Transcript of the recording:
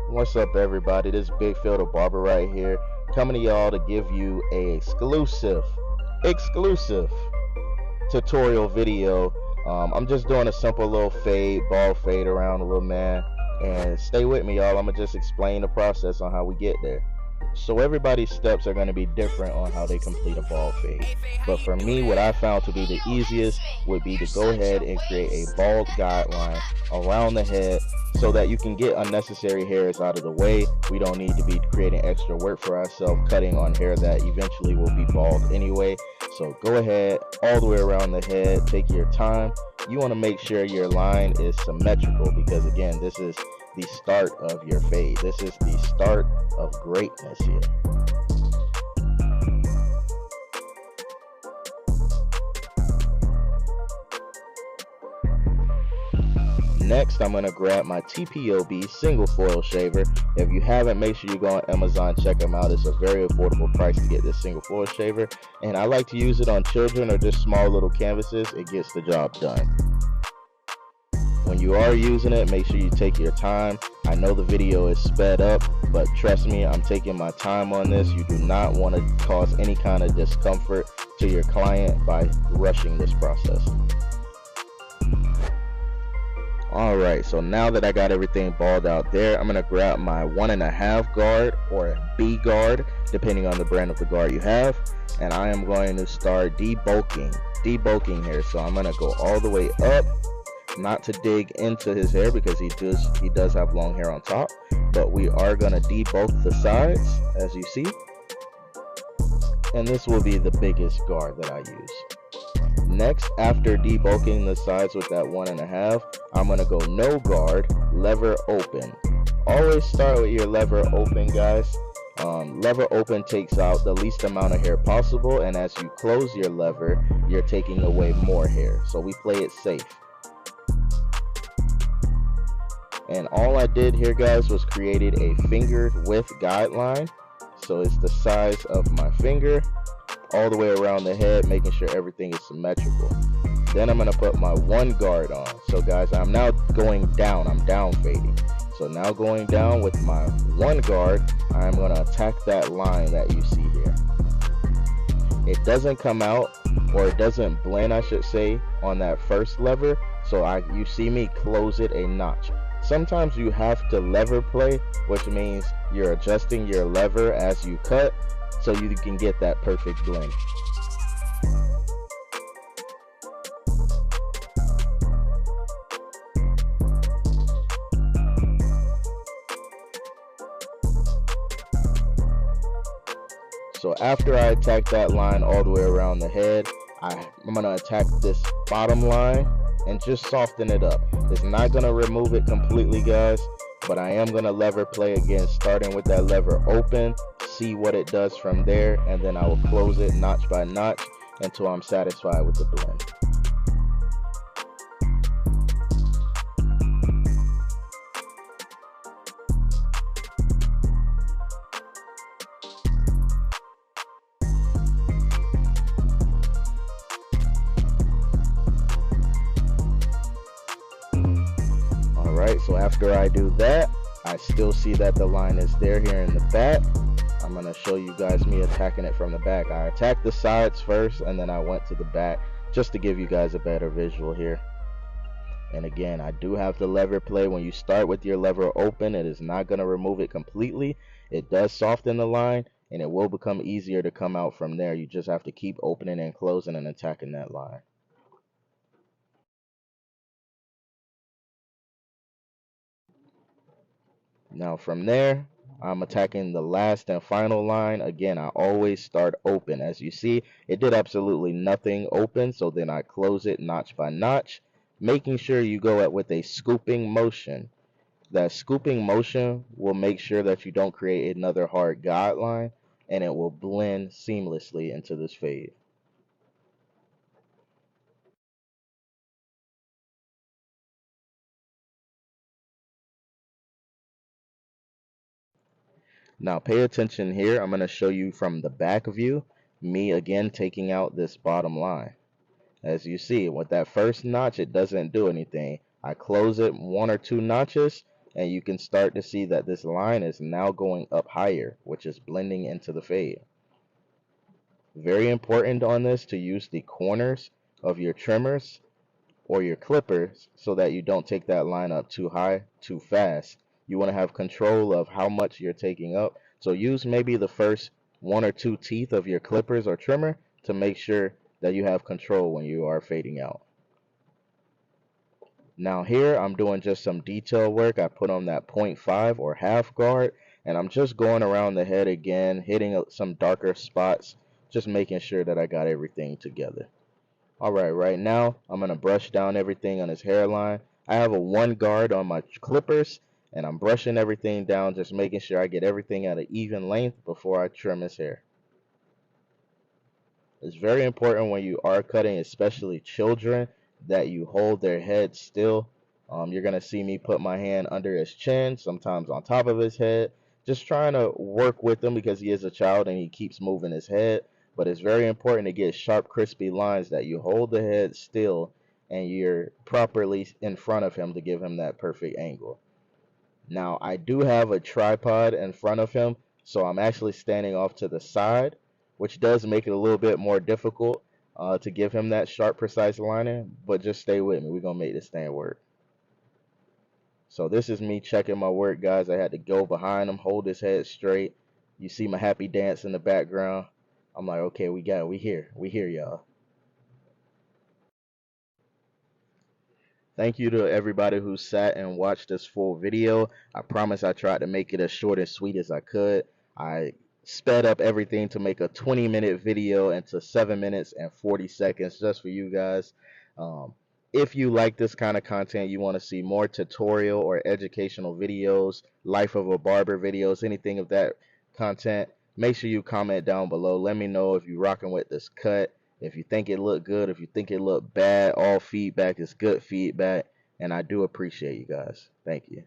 What's up, everybody? This is Big Phil the Barber right here, coming to y'all to give you a exclusive tutorial video. I'm just doing a simple little ball fade around a little man, and stay with me, y'all. I'm gonna just explain the process on how we get there. So everybody's steps are going to be different on how they complete a ball fade. But for me, what I found to be the easiest would be to go ahead and create a bald guideline around the head so that you can get unnecessary hairs out of the way. We don't need to be creating extra work for ourselves, cutting on hair that eventually will be bald anyway. So go ahead all the way around the head, take your time. You want to make sure your line is symmetrical because again, this is the start of your fade. This is the start of greatness here. Next, I'm going to grab my TPOB single foil shaver. If you haven't, make sure you go on Amazon, check them out. It's a very affordable price to get this single foil shaver. And I like to use it on children or just small little canvases. It gets the job done. When you are using it, make sure you take your time. I know the video is sped up, but trust me, I'm taking my time on this. You do not want to cause any kind of discomfort to your client by rushing this process. Alright, so now that I got everything balled out there, I'm going to grab my 1.5 guard or B guard, depending on the brand of the guard you have, and I am going to start debulking here. So I'm going to go all the way up, not to dig into his hair because he does have long hair on top, but we are going to debulk the sides as you see, and this will be the biggest guard that I use. Next, after debulking the sides with that 1.5, I'm going to go no guard, lever open. Always start with your lever open, guys. Lever open takes out the least amount of hair possible, and as you close your lever, you're taking away more hair. So we play it safe. And all I did here, guys, was created a fingered width guideline. So it's the size of my finger all the way around the head, making sure everything is symmetrical. Then I'm going to put my 1 guard on. So guys, I'm now going down. I'm down fading. So now going down with my 1 guard, I'm going to attack that line that you see here. It doesn't come out, or it doesn't blend, I should say, on that first lever. So you see me close it a notch. Sometimes you have to lever play, which means you're adjusting your lever as you cut so you can get that perfect blend. So after I attack that line all the way around the head, I'm going to attack this bottom line and just soften it up. It's not going to remove it completely, guys, but I am going to lever play again, starting with that lever open, see what it does from there, and then I will close it notch by notch until I'm satisfied with the blend. Alright, so after I do that, I still see that the line is there here in the back. I'm going to show you guys me attacking it from the back. I attacked the sides first and then I went to the back just to give you guys a better visual here. And again, I do have the lever play. When you start with your lever open, it is not going to remove it completely. It does soften the line and it will become easier to come out from there. You just have to keep opening and closing and attacking that line. Now from there, I'm attacking the last and final line. Again, I always start open. As you see, it did absolutely nothing open, so then I close it notch by notch, making sure you go at with a scooping motion. That scooping motion will make sure that you don't create another hard guideline, and it will blend seamlessly into this fade. Now pay attention here. I'm going to show you from the back view, me again taking out this bottom line. As you see, with that first notch, it doesn't do anything. I close it 1 or 2 notches, and you can start to see that this line is now going up higher, which is blending into the fade. Very important on this to use the corners of your trimmers or your clippers so that you don't take that line up too high too fast. You want to have control of how much you're taking up, so use maybe the first 1 or 2 teeth of your clippers or trimmer to make sure that you have control when you are fading out. Now here I'm doing just some detail work. I put on that 0.5 or half guard, and I'm just going around the head again, hitting some darker spots, just making sure that I got everything together. Alright, right now I'm going to brush down everything on his hairline. I have a 1 guard on my clippers, and I'm brushing everything down, just making sure I get everything at an even length before I trim his hair. It's very important when you are cutting, especially children, that you hold their head still. You're going to see me put my hand under his chin, sometimes on top of his head, just trying to work with him because he is a child and he keeps moving his head. But it's very important to get sharp, crispy lines, that you hold the head still and you're properly in front of him to give him that perfect angle. Now, I do have a tripod in front of him, so I'm actually standing off to the side, which does make it a little bit more difficult to give him that sharp, precise lining, but just stay with me. We're going to make this thing work. So this is me checking my work, guys. I had to go behind him, hold his head straight. You see my happy dance in the background. I'm like, okay, we got it. We here, y'all. Thank you to everybody who sat and watched this full video. I promise I tried to make it as short and sweet as I could. I sped up everything to make a 20-minute video into 7 minutes and 40 seconds just for you guys. If you like this kind of content, you want to see more tutorial or educational videos, life of a barber videos, anything of that content, make sure you comment down below. Let me know if you're rocking with this cut, if you think it looked good, if you think it looked bad. All feedback is good feedback, and I do appreciate you guys. Thank you.